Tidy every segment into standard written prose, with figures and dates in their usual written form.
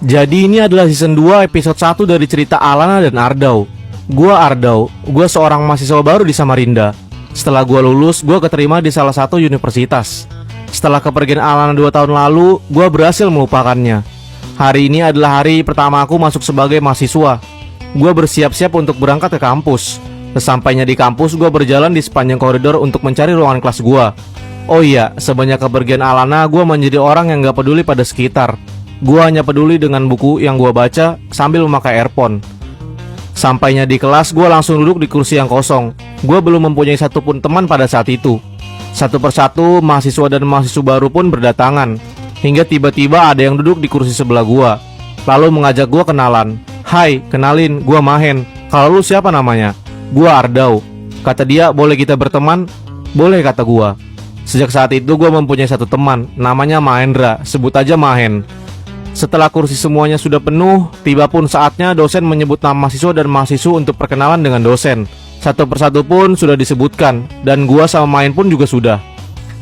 Jadi ini adalah season 2 episode 1 dari cerita Alana dan Ardau. Gua Ardau, gua seorang mahasiswa baru di Samarinda. Setelah gua lulus, gua keterima di salah satu universitas. Setelah kepergian Alana 2 tahun lalu, gua berhasil melupakannya. Hari ini adalah hari pertama aku masuk sebagai mahasiswa. Gua bersiap-siap untuk berangkat ke kampus. Sesampainya di kampus, gua berjalan di sepanjang koridor untuk mencari ruangan kelas gua. Oh iya, sebanyak kepergian Alana, gua menjadi orang yang gak peduli pada sekitar. Gua hanya peduli dengan buku yang gua baca sambil memakai earphone. Sampainya di kelas, gua langsung duduk di kursi yang kosong. Gua belum mempunyai satupun teman pada saat itu. Satu persatu, mahasiswa dan mahasiswa baru pun berdatangan. Hingga tiba-tiba ada yang duduk di kursi sebelah gua, lalu mengajak gua kenalan. "Hai, kenalin, gua Mahen. Kalau lu siapa namanya?" "Gua Ardau." Kata dia, "Boleh kita berteman?" "Boleh," kata gua. Sejak saat itu gua mempunyai satu teman, namanya Mahendra, sebut aja Mahen. Setelah kursi semuanya sudah penuh, tiba pun saatnya dosen menyebut nama mahasiswa dan mahasiswa untuk perkenalan dengan dosen. Satu persatu pun sudah disebutkan, dan gua sama Main pun juga sudah.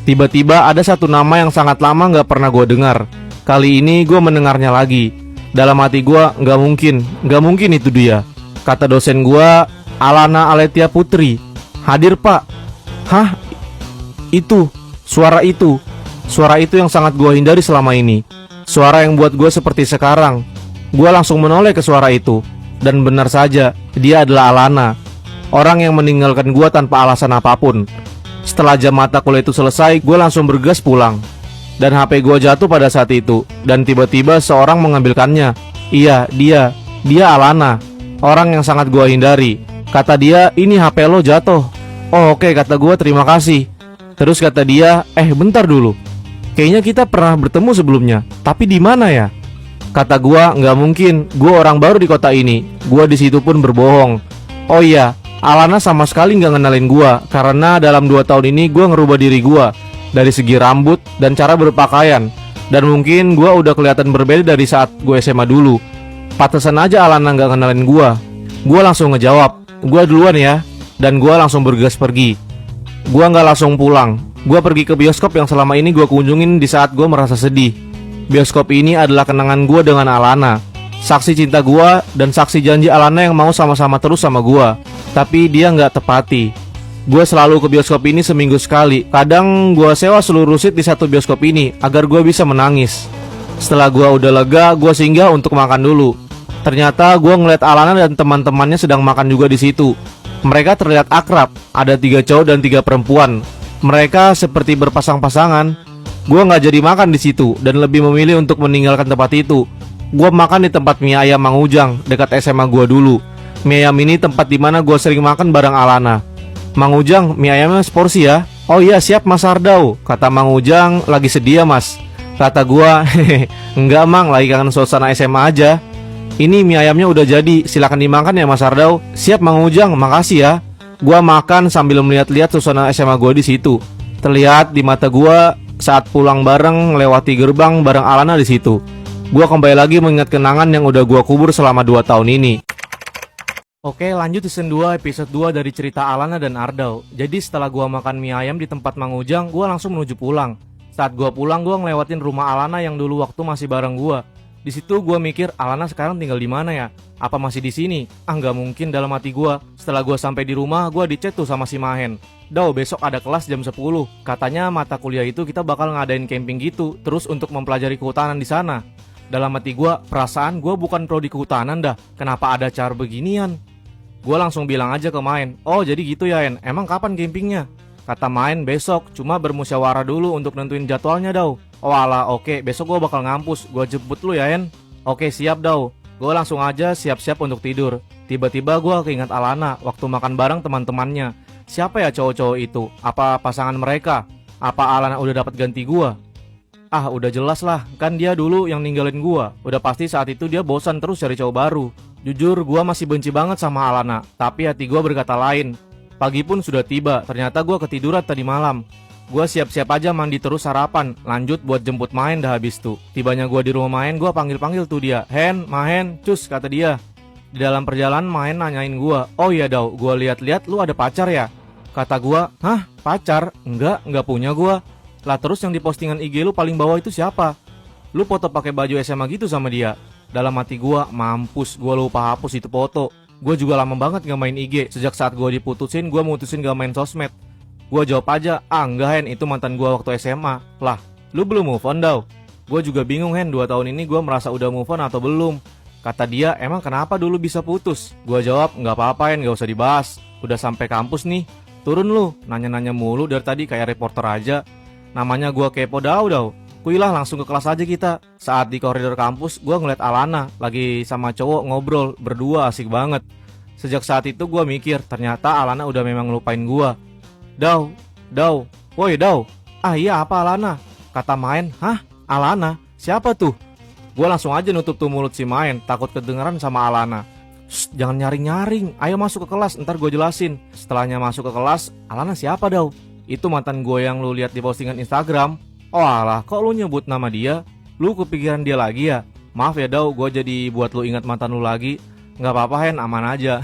Tiba-tiba ada satu nama yang sangat lama gak pernah gua dengar. Kali ini gua mendengarnya lagi. Dalam hati gua, gak mungkin itu dia. Kata dosen gua, "Alana Aletia Putri. Hadir, Pak." Hah? Suara itu yang sangat gua hindari selama ini. Suara yang buat gue seperti sekarang. Gue langsung menoleh ke suara itu. Dan benar saja, dia adalah Alana, orang yang meninggalkan gue tanpa alasan apapun. Setelah jam mata kuliah itu selesai, gue langsung bergegas pulang. Dan HP gue jatuh pada saat itu. Dan tiba-tiba seorang mengambilkannya. Iya, dia Alana, orang yang sangat gue hindari. Kata dia, "Ini HP lo jatuh." "Oh oke," kata gue, "terima kasih." Terus kata dia, "Bentar dulu. Kayaknya kita pernah bertemu sebelumnya, tapi di mana ya?" Kata gua, "Nggak mungkin, gua orang baru di kota ini." Gua di situ pun berbohong. Oh iya, Alana sama sekali nggak ngenalin gua, karena dalam 2 tahun ini gua ngerubah diri gua dari segi rambut dan cara berpakaian. Dan mungkin gua udah kelihatan berbeda dari saat gua SMA dulu. Pantesan aja Alana nggak ngenalin gua. Gua langsung ngejawab, "Gua duluan ya." Dan gua langsung bergegas pergi. Gua nggak langsung pulang. Gua pergi ke bioskop yang selama ini gua kunjungin di saat gua merasa sedih. Bioskop ini adalah kenangan gua dengan Alana, saksi cinta gua dan saksi janji Alana yang mau sama-sama terus sama gua. Tapi dia nggak tepati. Gua selalu ke bioskop ini seminggu sekali. Kadang gua sewa seluruh seat di satu bioskop ini agar gua bisa menangis. Setelah gua udah lega, gua singgah untuk makan dulu. Ternyata gua ngeliat Alana dan teman-temannya sedang makan juga di situ. Mereka terlihat akrab, ada 3 cowok dan 3 perempuan. Mereka seperti berpasang-pasangan. Gua nggak jadi makan di situ dan lebih memilih untuk meninggalkan tempat itu. Gua makan di tempat mie ayam Mang Ujang dekat SMA gua dulu. Mie ayam ini tempat dimana gua sering makan bareng Alana. "Mang Ujang, mie ayamnya seporsi ya." "Oh iya siap Mas Ardau," kata Mang Ujang. "Lagi sedia Mas." Kata gua, "Hehehe, enggak Mang, lagi kangen suasana SMA aja. Ini mie ayamnya udah jadi, silakan dimakan ya Mas Ardau." "Siap Mang Ujang, makasih ya." Gua makan sambil melihat-lihat suasana SMA gua di situ. Terlihat di mata gua saat pulang bareng lewati gerbang bareng Alana di situ. Gua kembali lagi mengingat kenangan yang udah gua kubur selama 2 tahun ini. Oke, lanjut season 2 episode 2 dari cerita Alana dan Ardau. Jadi setelah gua makan mie ayam di tempat Mang Ujang, gua langsung menuju pulang. Saat gua pulang, gua ngelewatin rumah Alana yang dulu waktu masih bareng gua. Di situ gua mikir, Alana sekarang tinggal di mana ya? Apa masih di sini? Nggak mungkin dalam hati gua. Setelah gua sampai di rumah, gua dicat tuh sama si Mahen. "Dau, besok ada kelas jam 10. Katanya mata kuliah itu kita bakal ngadain camping gitu, terus untuk mempelajari kehutanan di sana." Dalam hati gua, perasaan gua bukan prodi kehutanan dah. Kenapa ada cara beginian? Gua langsung bilang aja ke Mahen, "Oh, jadi gitu ya, En. Emang kapan campingnya?" Kata Mahen, "Besok, cuma bermusyawarah dulu untuk nentuin jadwalnya, Dau." "Oh alah, oke, besok gua bakal ngampus. Gua jemput lu ya, En." "Oke, siap, Dau." Gua langsung aja siap-siap untuk tidur. Tiba-tiba gua keingat Alana waktu makan bareng teman-temannya. Siapa ya cowok-cowok itu? Apa pasangan mereka? Apa Alana udah dapat ganti gua? Udah jelas lah, kan dia dulu yang ninggalin gua. Udah pasti saat itu dia bosan terus cari cowok baru. Jujur, gua masih benci banget sama Alana, tapi hati gua berkata lain. Pagi pun sudah tiba, ternyata gua ketiduran tadi malam. Gua siap-siap aja mandi terus sarapan, lanjut buat jemput Mahen dah habis tuh. Tibanya gua di rumah Mahen, gua panggil-panggil tuh dia. "Hen, Mahen, cus," kata dia. Di dalam perjalanan Mahen nanyain gua, "Oh iya Dau, gua lihat-lihat lu ada pacar ya?" Kata gua, "Hah, pacar? Enggak punya gua." "Lah terus yang di postingan IG lu paling bawah itu siapa? Lu foto pakai baju SMA gitu sama dia?" Dalam hati gue, mampus, gue lupa hapus itu foto. Gue juga lama banget gak main IG. Sejak saat gue diputusin, gue mutusin gak main sosmed. Gue jawab aja, enggak Hen, itu mantan gue waktu SMA. Lah, lu belum move on Daw? Gue juga bingung Hen, 2 tahun ini gue merasa udah move on atau belum. Kata dia, emang kenapa dulu bisa putus? Gue jawab, gak apa-apa Hen, gak usah dibahas. Udah sampai kampus nih, turun lu, nanya-nanya mulu dari tadi kayak reporter aja. Namanya gue kepo Daw. Kuilah langsung ke kelas aja kita. Saat di koridor kampus, gue ngeliat Alana lagi sama cowok ngobrol, berdua asik banget. Sejak saat itu gue mikir, ternyata Alana udah memang ngelupain gue. Daw, woi Daw. Ah iya apa Alana? Kata Maen, hah? Alana? Siapa tuh? Gue langsung aja nutup tuh mulut si Maen, takut kedengeran sama Alana. Shh, jangan nyaring-nyaring, ayo masuk ke kelas, ntar gue jelasin. Setelahnya masuk ke kelas, Alana siapa Daw? Itu mantan gue yang lu lihat di postingan Instagram. Oh alah, kok lu nyebut nama dia? Lu kepikiran dia lagi ya? Maaf ya Daw, gue jadi buat lu ingat mantan lu lagi. Gak apa-apa Hen, aman aja.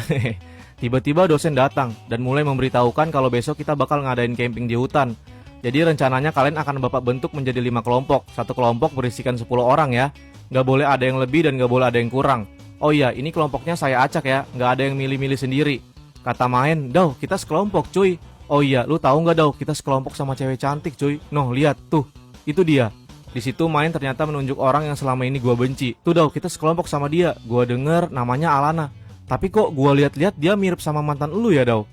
Tiba-tiba dosen datang dan mulai memberitahukan kalau besok kita bakal ngadain camping di hutan. Jadi rencananya kalian akan bapak bentuk menjadi 5 kelompok. Satu kelompok berisikan 10 orang ya. Gak boleh ada yang lebih dan gak boleh ada yang kurang. Oh iya, ini kelompoknya saya acak ya, gak ada yang milih-milih sendiri. Kata Maen, Daw, kita sekelompok cuy. Oh iya, lu tahu nggak Daw, kita sekelompok sama cewek cantik cuy. Noh, lihat tuh, itu dia. Di situ Maen ternyata menunjuk orang yang selama ini gue benci. Tuh Daw, kita sekelompok sama dia. Gue denger namanya Alana. Tapi kok gue lihat-lihat dia mirip sama mantan lu ya Daw.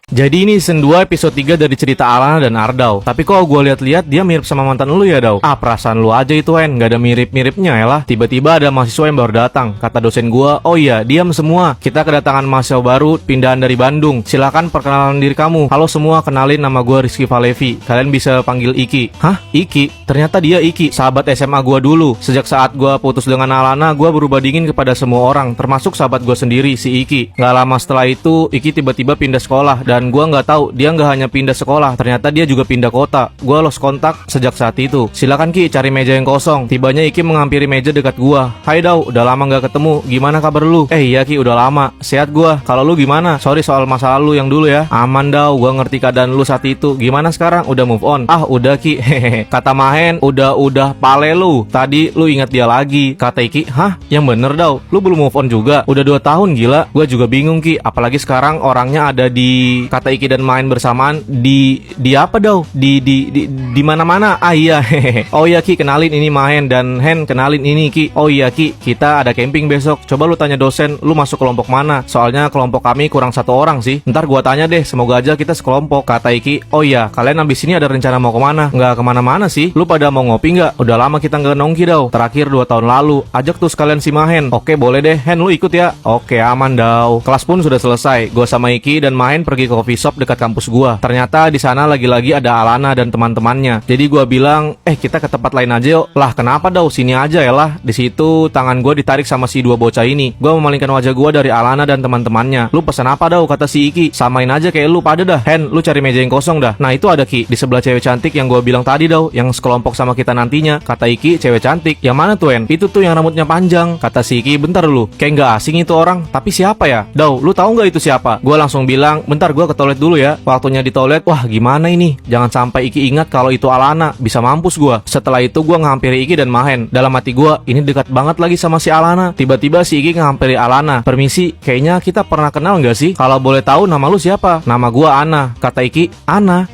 Jadi ini season 2 episode 3 dari cerita Alana dan Ardaw. Tapi kok gue lihat-lihat dia mirip sama mantan lu ya Daw? Ah perasaan lu aja itu Hen, gak ada mirip-miripnya ya lah. Tiba-tiba ada mahasiswa yang baru datang. Kata dosen gue, oh iya diam semua, kita kedatangan mahasiswa baru pindahan dari Bandung. Silakan perkenalan diri kamu. Halo semua, kenalin nama gue Rizky Valevi. Kalian bisa panggil Iki. Hah? Iki? Ternyata dia Iki, sahabat SMA gue dulu. Sejak saat gue putus dengan Alana, gue berubah dingin kepada semua orang, termasuk sahabat gue sendiri, si Iki. Gak lama setelah itu, Iki tiba-tiba pindah sekolah. Dan gue nggak tahu dia nggak hanya pindah sekolah, ternyata dia juga pindah kota. Gue lost kontak sejak saat itu. Silakan Ki, cari meja yang kosong. Tibanya Iki menghampiri meja dekat gue. Hai Daw, udah lama nggak ketemu. Gimana kabar lu? Iya Ki, udah lama. Sehat gue. Kalau lu gimana? Sorry soal masa lalu yang dulu ya. Aman Daw, gue ngerti keadaan lu saat itu. Gimana sekarang? Udah move on? Ah udah Ki. Hehehe. Kata Mahen, udah pale lu. Tadi lu ingat dia lagi. Kata Iki, hah? Yang bener Daw, lu belum move on juga? Udah 2 tahun gila. Gue juga bingung Ki. Apalagi sekarang orangnya ada di, kata Iki dan Main bersamaan di apa Daw? Di mana-mana. Ah iya. Oh iya Ki, kenalin ini Main, dan Hen kenalin ini Ki. Oh iya Ki, kita ada camping besok. Coba lu tanya dosen, lu masuk kelompok mana? Soalnya kelompok kami kurang 1 orang sih. Ntar gua tanya deh, semoga aja kita sekelompok. Kata Iki, oh iya, kalian abis ini ada rencana mau kemana? Nggak kemana-mana sih. Lu pada mau ngopi nggak? Udah lama kita nggak nongki Daw. Terakhir 2 tahun lalu. Ajak tuh sekalian si Mahen. Oke boleh deh, Hen lu ikut ya. Oke aman Daw. Kelas pun sudah selesai. Gua sama Iki dan Mahen pergi ke coffee shop dekat kampus gua. Ternyata di sana lagi-lagi ada Alana dan teman-temannya. Jadi gua bilang, kita ke tempat lain aja yuk. Lah kenapa Daw? Sini aja ya lah. Di situ tangan gua ditarik sama si 2 bocah ini. Gua memalingkan wajah gua dari Alana dan teman-temannya. Lu pesan apa Daw? Kata si Iki. Samain aja kayak lu pada dah. Hen, lu cari meja yang kosong dah. Nah itu ada Ki, di sebelah cewek cantik yang gua bilang tadi Daw, yang sekelompok sama kita nantinya. Kata Iki, cewek cantik. Yang mana tuh Hen? Itu tuh yang rambutnya panjang. Kata si Iki, bentar dulu. Kayak nggak asing itu orang. Tapi siapa ya? Daw, lu tahu nggak itu siapa? Gua langsung bilang, bentar gua ke toilet dulu ya. Waktunya di toilet, wah gimana ini? Jangan sampai Iki ingat kalau itu Alana, bisa mampus gua. Setelah itu gua ngehampiri Iki dan Mahen. Dalam hati gua, ini dekat banget lagi sama si Alana. Tiba-tiba si Iki ngehampiri Alana. Permisi, kayaknya kita pernah kenal nggak sih? Kalau boleh tahu nama lu siapa? Nama gua Ana. Kata Iki, Ana.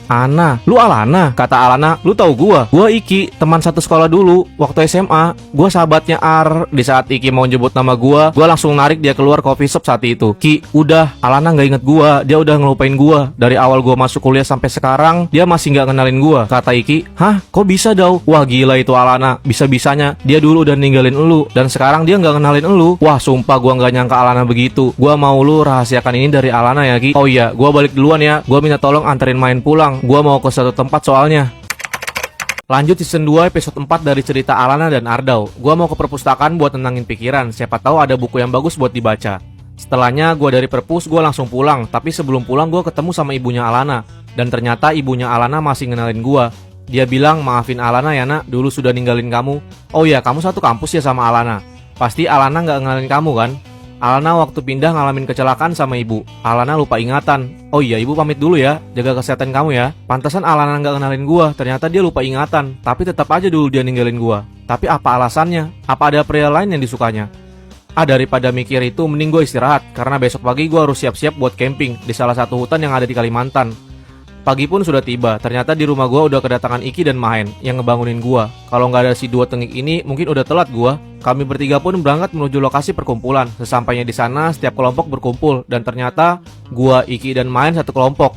Lu Alana? Kata Alana, lu tahu gua Iki, teman satu sekolah dulu waktu SMA. Gua sahabatnya Ar. Di saat Iki mau nyebut nama gua langsung narik dia keluar coffee shop saat itu. Ki, udah, Alana nggak inget gua. Dia udah ngelupain gua. Dari awal gua masuk kuliah sampai sekarang, dia masih nggak kenalin gua. Kata Iki, hah? Kok bisa Daw? Wah gila itu Alana. Bisa-bisanya dia dulu udah ninggalin elu, dan sekarang dia nggak kenalin elu. Wah sumpah gua nggak nyangka Alana begitu. Gua mau lu rahasiakan ini dari Alana ya Ki. Oh iya, gua balik duluan ya. Gua minta tolong anterin Main pulang. Gua mau ke satu tempat soalnya. Lanjut season 2 episode 4 dari cerita Alana dan Ardaw. Gua mau ke perpustakaan buat tenangin pikiran. Siapa tahu ada buku yang bagus buat dibaca. Setelahnya gua dari perpus, gua langsung pulang. Tapi sebelum pulang gua ketemu sama ibunya Alana. Dan ternyata ibunya Alana masih ngenalin gua. Dia bilang, maafin Alana ya nak, dulu sudah ninggalin kamu. Oh iya, kamu satu kampus ya sama Alana. Pasti Alana gak ngenalin kamu kan? Alana waktu pindah ngalamin kecelakaan sama ibu. Alana lupa ingatan. Oh iya, ibu pamit dulu ya, jaga kesehatan kamu ya. Pantesan Alana nggak kenalin gua, ternyata dia lupa ingatan. Tapi tetap aja dulu dia ninggalin gua. Tapi apa alasannya? Apa ada pria lain yang disukanya? Daripada mikir itu, mending gue istirahat. Karena besok pagi gue harus siap-siap buat camping di salah satu hutan yang ada di Kalimantan. Pagi pun sudah tiba, ternyata di rumah gua udah kedatangan Iki dan Mahen yang ngebangunin gua. Kalau nggak ada si dua tengik ini, mungkin udah telat gua. Kami bertiga pun berangkat menuju lokasi perkumpulan. Sesampainya di sana, setiap kelompok berkumpul, dan ternyata gua, Iki, dan Mahen satu kelompok.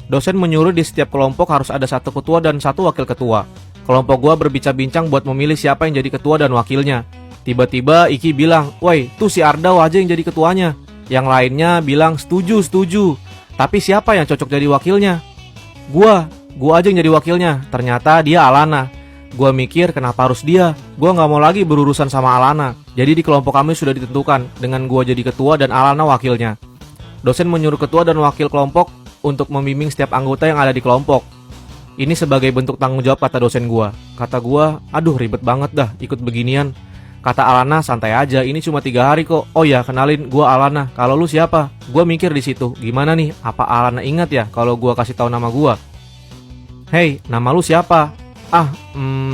Dosen menyuruh di setiap kelompok harus ada satu ketua dan satu wakil ketua. Kelompok gua berbincang-bincang buat memilih siapa yang jadi ketua dan wakilnya. Tiba-tiba Iki bilang, "Woi, tuh si Ardau aja yang jadi ketuanya." Yang lainnya bilang, "Setuju, setuju. Tapi siapa yang cocok jadi wakilnya?" Gua aja yang jadi wakilnya. Ternyata dia Alana. Gua mikir kenapa harus dia. Gua nggak mau lagi berurusan sama Alana. Jadi di kelompok kami sudah ditentukan dengan gua jadi ketua dan Alana wakilnya. Dosen menyuruh ketua dan wakil kelompok untuk membimbing setiap anggota yang ada di kelompok. Ini sebagai bentuk tanggung jawab, kata dosen gua. Kata gua, aduh ribet banget dah ikut beginian. Kata Alana, santai aja, ini cuma 3 hari kok. Oh ya, kenalin, gua Alana. Kalau lu siapa? Gua mikir di situ, gimana nih? Apa Alana ingat ya kalau gua kasih tahu nama gua? Hei, nama lu siapa?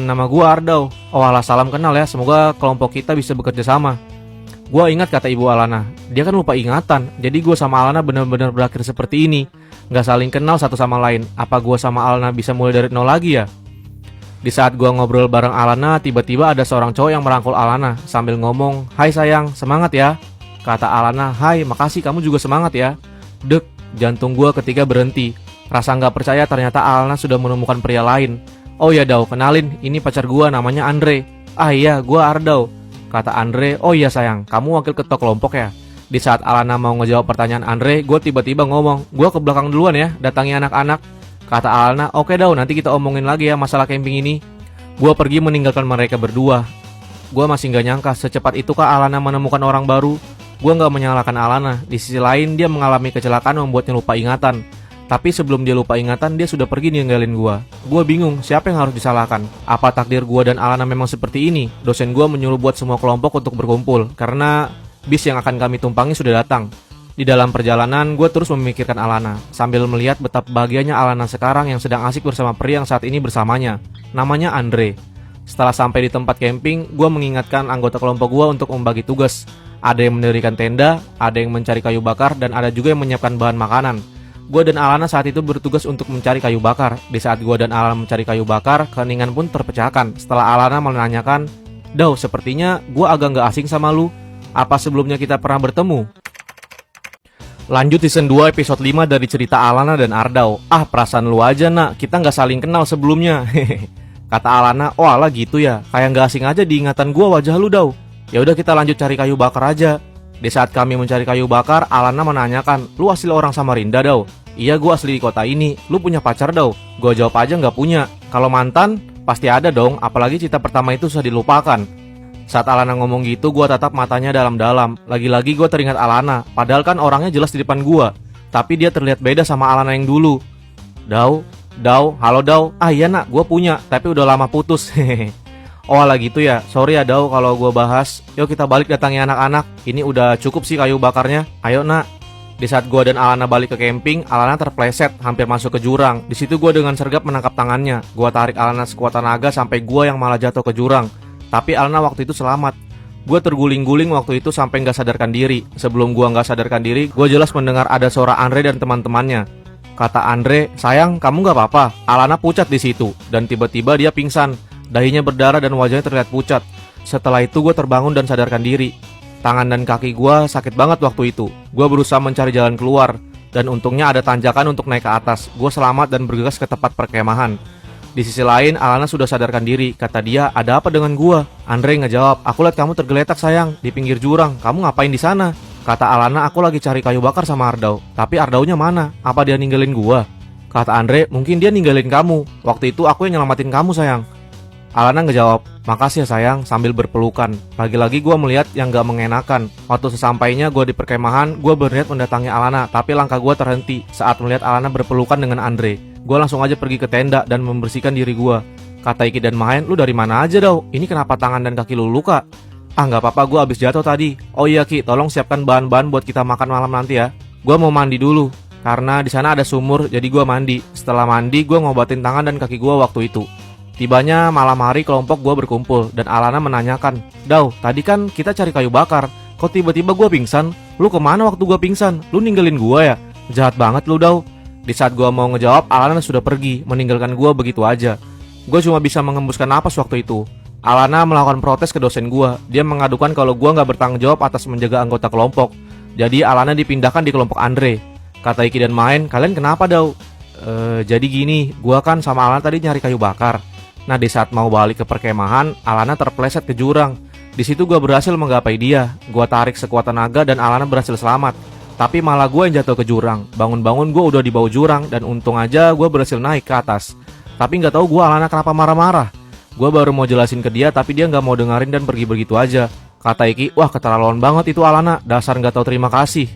Nama gua Ardau. Oh alah, salam kenal ya. Semoga kelompok kita bisa bekerja sama. Gua ingat, kata ibu Alana. Dia kan lupa ingatan. Jadi gua sama Alana benar-benar berakhir seperti ini. Nggak saling kenal satu sama lain. Apa gua sama Alana bisa mulai dari nol lagi ya? Di saat gua ngobrol bareng Alana, tiba-tiba ada seorang cowok yang merangkul Alana sambil ngomong, "Hai sayang, semangat ya." Kata Alana, "Hai, makasih, kamu juga semangat ya." Dek, jantung gua ketika berhenti. Rasa nggak percaya ternyata Alana sudah menemukan pria lain. "Oh ya Dau, kenalin, ini pacar gua namanya Andre." "Ah iya, gua Ardau." Kata Andre, "Oh iya sayang, kamu wakil ketua kelompok ya?" Di saat Alana mau ngejawab pertanyaan Andre, gua tiba-tiba ngomong, "Gua ke belakang duluan ya, datangi anak-anak." Kata Alana, "Oke Dau, nanti kita omongin lagi ya masalah camping ini." Gua pergi meninggalkan mereka berdua. Gua masih gak nyangka secepat itukah Alana menemukan orang baru. Gua gak menyalahkan Alana. Di sisi lain, dia mengalami kecelakaan membuatnya lupa ingatan. Tapi sebelum dia lupa ingatan, dia sudah pergi ninggalin gua. Gua bingung, siapa yang harus disalahkan? Apa takdir gua dan Alana memang seperti ini? Dosen gua menyuruh buat semua kelompok untuk berkumpul, karena bis yang akan kami tumpangi sudah datang. Di dalam perjalanan, gue terus memikirkan Alana, sambil melihat betapa bahagianya Alana sekarang yang sedang asik bersama pria yang saat ini bersamanya. Namanya Andre. Setelah sampai di tempat camping, gue mengingatkan anggota kelompok gue untuk membagi tugas. Ada yang mendirikan tenda, ada yang mencari kayu bakar, dan ada juga yang menyiapkan bahan makanan. Gue dan Alana saat itu bertugas untuk mencari kayu bakar. Di saat gue dan Alana mencari kayu bakar, keheningan pun terpecahkan. Setelah Alana menanyakan, "Dau, sepertinya gue agak gak asing sama lu. Apa sebelumnya kita pernah bertemu?" Lanjut season 2 episode 5 dari cerita Alana dan Ardau. Perasaan lu aja nak, kita gak saling kenal sebelumnya. Kata Alana, "Oh alah gitu ya, kayak gak asing aja di ingatan gua wajah lu Dau." Ya udah kita lanjut cari kayu bakar aja. Di saat kami mencari kayu bakar, Alana menanyakan, "Lu asli orang Samarinda Dau?" "Iya, gua asli di kota ini. Lu punya pacar Dau?" Gua jawab aja gak punya. Kalau mantan, pasti ada dong, apalagi cinta pertama itu susah dilupakan. Saat Alana ngomong gitu, gue tatap matanya dalam-dalam. Lagi-lagi gue teringat Alana, padahal kan orangnya jelas di depan gue. Tapi dia terlihat beda sama Alana yang dulu. Dau, halo Dau." "Iya nak, gue punya, tapi udah lama putus." "Oh lah gitu ya, sorry ya Dau kalau gue bahas. Yuk kita balik datangi anak-anak. Ini udah cukup sih kayu bakarnya. Ayo nak." Di saat gue dan Alana balik ke camping, Alana terpleset, hampir masuk ke jurang. Di situ gue dengan sergap menangkap tangannya. Gue tarik Alana sekuat tenaga sampai gue yang malah jatuh ke jurang. Tapi Alana waktu itu selamat. Gue terguling-guling waktu itu sampai gak sadarkan diri. Sebelum gue gak sadarkan diri, gue jelas mendengar ada suara Andre dan teman-temannya. Kata Andre, "Sayang, kamu gak apa-apa?" Alana pucat di situ, dan tiba-tiba dia pingsan. Dahinya berdarah dan wajahnya terlihat pucat. Setelah itu gue terbangun dan sadarkan diri. Tangan dan kaki gue sakit banget waktu itu. Gue berusaha mencari jalan keluar, dan untungnya ada tanjakan untuk naik ke atas. Gue selamat dan bergegas ke tempat perkemahan. Di sisi lain, Alana sudah sadarkan diri. Kata dia, "Ada apa dengan gua?" Andre ngejawab, "Aku lihat kamu tergeletak sayang, di pinggir jurang. Kamu ngapain di sana?" Kata Alana, "Aku lagi cari kayu bakar sama Ardau. Tapi Ardaunya mana? Apa dia ninggalin gua?" Kata Andre, "Mungkin dia ninggalin kamu. Waktu itu aku yang nyelamatin kamu sayang." Alana ngejawab, "Makasih ya sayang," sambil berpelukan. Lagi-lagi gue melihat yang gak mengenakan. Waktu sesampainya gue di perkemahan, gue berniat mendatangi Alana, tapi langkah gue terhenti saat melihat Alana berpelukan dengan Andre. Gue langsung aja pergi ke tenda dan membersihkan diri gue. Kata Iki dan Mahen, "Lu dari mana aja Dau? Ini kenapa tangan dan kaki lu luka?" Ah nggak apa-apa, gue abis jatuh tadi. Oh iya Ki, tolong siapkan bahan-bahan buat kita makan malam nanti ya. Gue mau mandi dulu, karena di sana ada sumur, jadi gue mandi. Setelah mandi, gue ngobatin tangan dan kaki gue waktu itu. Tibanya malam hari kelompok gue berkumpul, dan Alana menanyakan, Daw, tadi kan kita cari kayu bakar, kok tiba-tiba gue pingsan? Lu kemana waktu gue pingsan? Lu ninggalin gue ya? Jahat banget lu, Daw. Di saat gue mau ngejawab, Alana sudah pergi, meninggalkan gue begitu aja. Gue cuma bisa mengembuskan napas waktu itu. Alana melakukan protes ke dosen gue. Dia mengadukan kalau gue nggak bertanggung jawab atas menjaga anggota kelompok. Jadi Alana dipindahkan di kelompok Andre. Kata Iki dan Main, kalian kenapa Daw? Jadi gini, gue kan sama Alana tadi nyari kayu bakar. Nah di saat mau balik ke perkemahan, Alana terpleset ke jurang. Di situ gue berhasil menggapai dia. Gue tarik sekuat tenaga dan Alana berhasil selamat. Tapi malah gue yang jatuh ke jurang. Bangun-bangun gue udah di bawah jurang dan untung aja gue berhasil naik ke atas. Tapi nggak tahu gue Alana kenapa marah-marah. Gue baru mau jelasin ke dia tapi dia nggak mau dengerin dan pergi begitu aja. Kata Iki, wah keterlaluan banget itu Alana, dasar nggak tahu terima kasih.